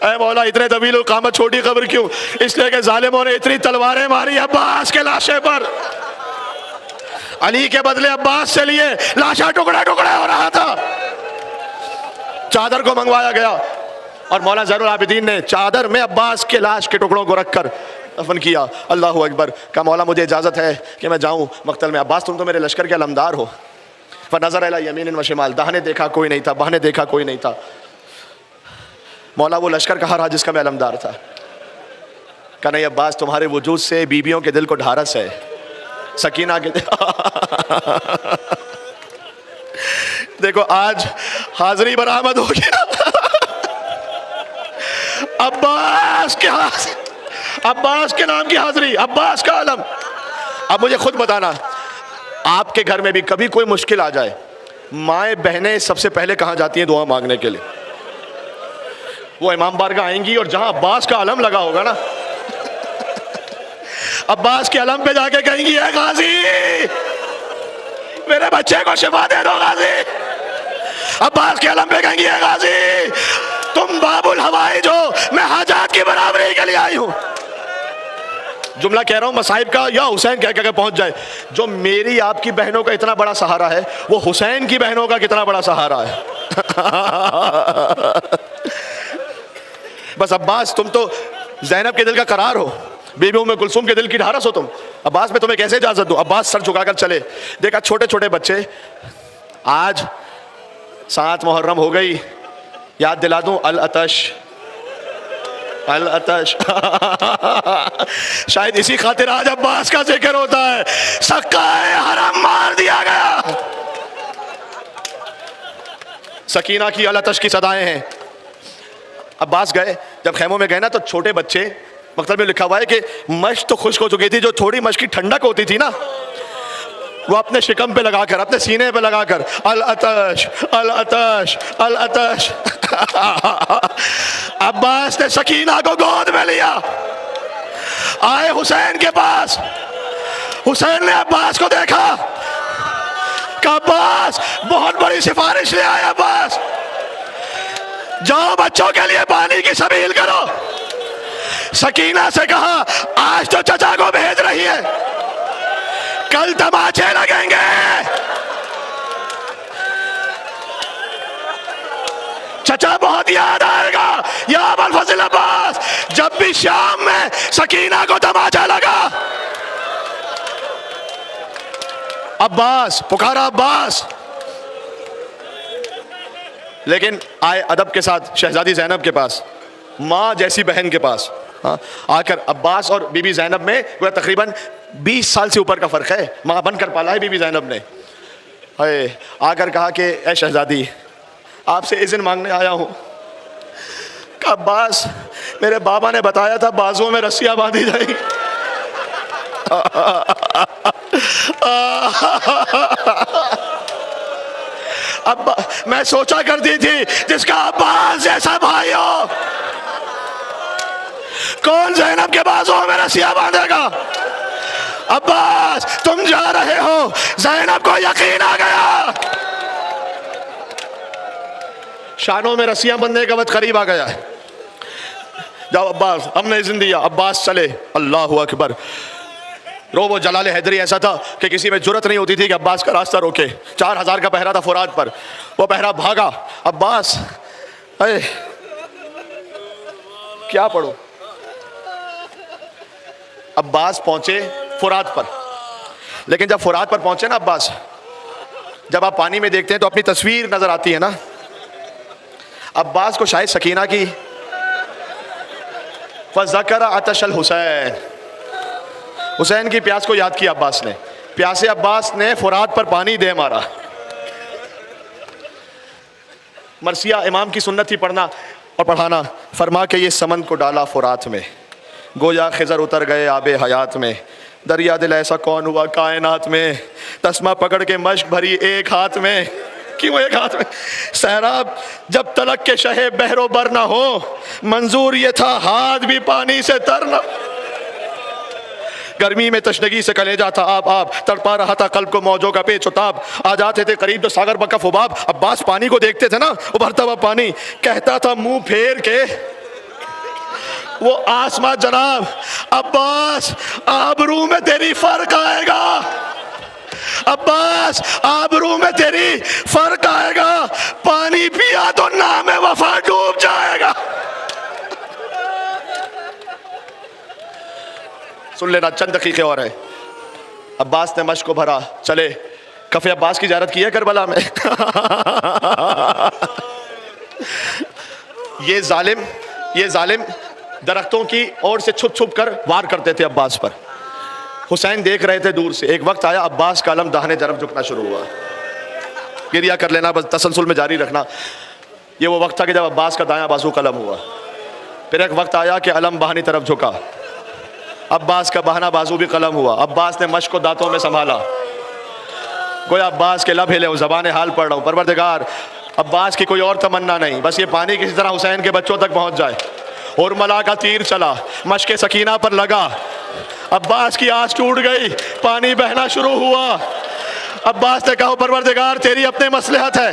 اے مولا اتنے طویل القامت چھوٹی قبر کیوں؟ اس لیے کہ ظالموں نے اتنی تلواریں ماری عباس کے لاشے پر, علی کے بدلے عباس سے لیے لاشا ٹکڑا ٹکڑا ہو رہا تھا. چادر کو منگوایا گیا اور مولانا زین العابدین نے چادر میں عباس کے لاش کے ٹکڑوں کو رکھ کر دفن کیا. اللہ اکبر. کہا مولا مجھے اجازت ہے کہ میں جاؤں مقتل میں. عباس تم تو میرے لشکر کے علمدار ہو. فنظر الی یمین و شمال, داہنے دیکھا کوئی نہیں تھا, بہنے دیکھا کوئی نہیں تھا. مولا وہ لشکر کہاں رہا جس کا میں علمدار تھا. کہا نہیں عباس تمہارے وجود سے بیویوں کے دل کو ڈھارس ہے, سکینہ کے دیکھو آج حاضری برآمد ہو گیا. عباس کے نام کی حاضری, عباس کا علم. اب مجھے خود بتانا, آپ کے گھر میں بھی کبھی کوئی مشکل آ جائے, مائیں بہنیں سب سے پہلے کہاں جاتی ہیں دعا مانگنے کے لیے؟ وہ امام بارگاہ آئیں گی اور جہاں عباس کا علم لگا ہوگا نا, عباس کے علم پہ جا کے کہیں گی اے غازی میرے بچے کو شفا دے دو غازی. عباس کے علم پہ کہیں گی اے غازی تم باب الحوائج ہو, میں حاجات کی برابری کے لیے آئی ہوں. جملہ کہہ رہا ہوں مصائب کا یا حسین کہہ کے پہنچ جائے. جو میری آپ کی بہنوں کا اتنا بڑا سہارا ہے, وہ حسین کی بہنوں کا کتنا بڑا سہارا ہے. بس عباس تم تو زینب کے دل کا قرار ہو, بیوی ام کلثوم کے دل کی ڈھارس ہو تم. عباس میں تمہیں کیسے اجازت دوں؟ عباس سر جھکا کر چلے. دیکھا چھوٹے چھوٹے بچے, آج 7 محرم ہو گئی, یاد دلا دوں العطش, العطش. شاید اسی خاطر آج عباس کا ذکر ہوتا ہے. سقائے حرم مار دیا گیا. سکینہ کی العطش کی صدائیں ہیں. عباس گئے, جب خیموں میں گئے نا تو چھوٹے بچے, مقتل میں لکھا ہوا ہے کہ مشق تو خشک ہو چکی تھی, جو تھوڑی مشق کی ٹھنڈک ہوتی تھی نا وہ اپنے شکم پہ لگا کر, اپنے سینے پہ لگا کر العطش العطش العطش. عباس نے سکینہ کو گود میں لیا, آئے حسین کے پاس. حسین نے عباس کو دیکھا, کہا عباس بہت بڑی سفارش لے آئے. عباس جاؤ بچوں کے لیے پانی کی سبیل کرو. سکینہ سے کہا آج تو چچا کو بھیج رہی ہے, کل تماچے لگیں گے. چچا بہت یاد آئے گا. یا ابو الفضل عباس, جب بھی شام میں سکینہ کو تماچا لگا, عباس پکارا عباس. لیکن آئے ادب کے ساتھ شہزادی زینب کے پاس, ماں جیسی بہن کے پاس. آ کر عباس اور بی بی زینب میں تقریباً 20 سال سے اوپر کا فرق ہے. ماں بن کر پالا ہے بی بی زینب نے. آ کر کہا کہ اے شہزادی آپ سے اذن مانگنے آیا ہوں. کہ عباس میرے بابا نے بتایا تھا بازوؤں میں رسیاں باندھی جائیں گی. اب میں سوچا کرتی تھی جس کا عباس جیسا بھائی ہو, کون زینب کے بازوؤں میں رسیاں باندھے گا؟ عباس تم جا رہے ہو, زینب کو یقین آ گیا. شانوں میں رسیاں بندھنے کا وقت قریب آ گیا ہے. جاؤ عباس، ہم نے اذن دیا، عباس چلے، اللہ اکبر۔ وہ جلال حیدری ایسا تھا کہ کسی میں جرت نہیں ہوتی تھی کہ عباس کا راستہ روکے۔ 4000 کا پہرا تھا فرات پر، وہ پہرا بھاگا، عباس اے کیا پڑھو، عباس پہنچے فرات پر، لیکن جب فرات پر پہنچے نا عباس، جب آپ پانی میں دیکھتے ہیں تو اپنی تصویر نظر آتی ہے نا، عباس کو شاید سکینہ کی فذکر عطش الحسین، حسین کی پیاس کو یاد کیا عباس نے، پیاسے عباس نے فرات پر پانی دے مارا۔ مرثیہ امام کی سنت تھی پڑھنا اور پڑھانا، فرما کہ یہ سمند کو ڈالا فرات میں، گویا خضر اتر گئے آب حیات میں، دریا دل ایسا کون ہوا کائنات میں، تسمہ پکڑ کے مشک بھری ایک ہاتھ میں، کیوں ایک ہاتھ میں؟ سیراب جب تلک کے شہ بحر و بر نہ ہو، منظور یہ تھا ہاتھ بھی پانی سے تر نہ، گرمی میں تشنگی سے کلیجہ تھا آپ تڑپا رہا تھا قلب کو موجوں کا پیچ و تاب، آ جاتے تھے قریب تو ساگر بکف و باب، عباس پانی کو دیکھتے تھے نا ابھرتا ہوا پانی، کہتا تھا منہ پھیر کے وہ آسماں جناب، عباس آبرو میں تیری فرق آئے گا، عباس آبرو میں تیری فرق آئے گا، پانی پیا تو نام وفا ڈوب جائے گا۔ سن لینا چند دقیقے اور ہیں۔ عباس نے مشک کو بھرا، چلے، کفِ عباس کی زیارت کی ہے کربلا میں؟ یہ ظالم درختوں کی اور سے چھپ چھپ کر وار کرتے تھے عباس پر۔ حسین دیکھ رہے تھے دور سے، ایک وقت آیا عباس کا علم داہنے جرف جھکنا شروع ہوا۔ گریہ کر لینا، بس تسلسل میں جاری رکھنا۔ یہ وہ وقت تھا کہ جب عباس کا دایاں بازو قلم ہوا، پھر ایک وقت آیا کہ علم بہانی طرف جھکا، عباس کا بہنا بازو بھی قلم ہوا، عباس نے مشق کو دانتوں میں سنبھالا، گویا عباس کے لب ہلے، زبان حال پڑھ رہا ہوں، پروردگار عباس کی کوئی اور تمنا نہیں، بس یہ پانی کسی طرح حسین کے بچوں تک پہنچ جائے۔ ہرملا کا تیر چلا، مشق سکینہ پر لگا، عباس کی آس ٹوٹ گئی، پانی بہنا شروع ہوا۔ عباس نے کہا پروردگار تیری اپنے مصلحت ہے،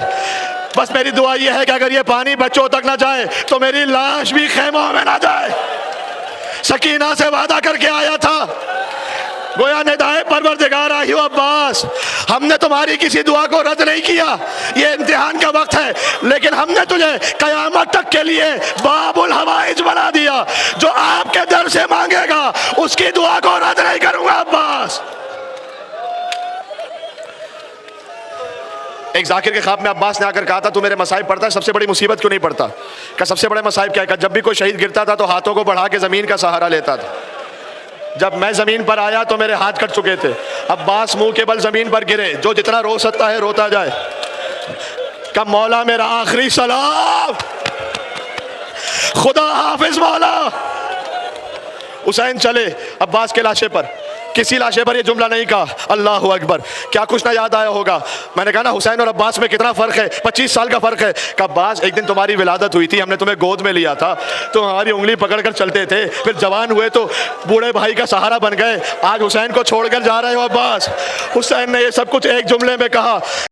بس میری دعا یہ ہے کہ اگر یہ پانی بچوں تک نہ جائے تو میری لاش بھی خیموں میں نہ جائے۔ سکینہ سے وعدہ کر کے آیا تھا، گویا ندائے پروردگار آئی ہو عباس، ہم نے تمہاری کسی دعا کو رد نہیں کیا، یہ امتحان کا وقت ہے، لیکن ہم نے تجھے قیامت تک کے لیے باب الحوائج بنا دیا، جو آپ کے در سے مانگے گا اس کی دعا کو رد نہیں کروں گا عباس۔ ایک ذاکر کے خواب میں عباس نے آ کر کہا تھا تو میرے مصائب پڑھتا ہے، سب سے بڑی مصیبت کیوں نہیں پڑھتا؟ کہ سب سے بڑے مصائب کیا ہے؟ کہ جب بھی کوئی شہید گرتا تھا تو ہاتھوں کو بڑھا کے زمین کا سہارا لیتا تھا، جب میں زمین پر آیا تو میرے ہاتھ کٹ چکے تھے۔ عباس منہ کے بل زمین پر گرے، جو جتنا رو سکتا ہے روتا جائے، کہ مولا میرا آخری سلام، خدا حافظ مولا۔ حسین چلے عباس کے لاشے پر، کسی لاشے پر یہ جملہ نہیں کہا اللہ اکبر، کیا کچھ نہ یاد آیا ہوگا۔ میں نے کہا نا حسین اور عباس میں کتنا فرق ہے، 25 سال کا فرق ہے۔ کہ عباس ایک دن تمہاری ولادت ہوئی تھی، ہم نے تمہیں گود میں لیا تھا، تو ہماری انگلی پکڑ کر چلتے تھے، پھر جوان ہوئے تو بوڑھے بھائی کا سہارا بن گئے، آج حسین کو چھوڑ کر جا رہے ہو عباس۔ حسین نے یہ سب کچھ ایک جملے میں کہا،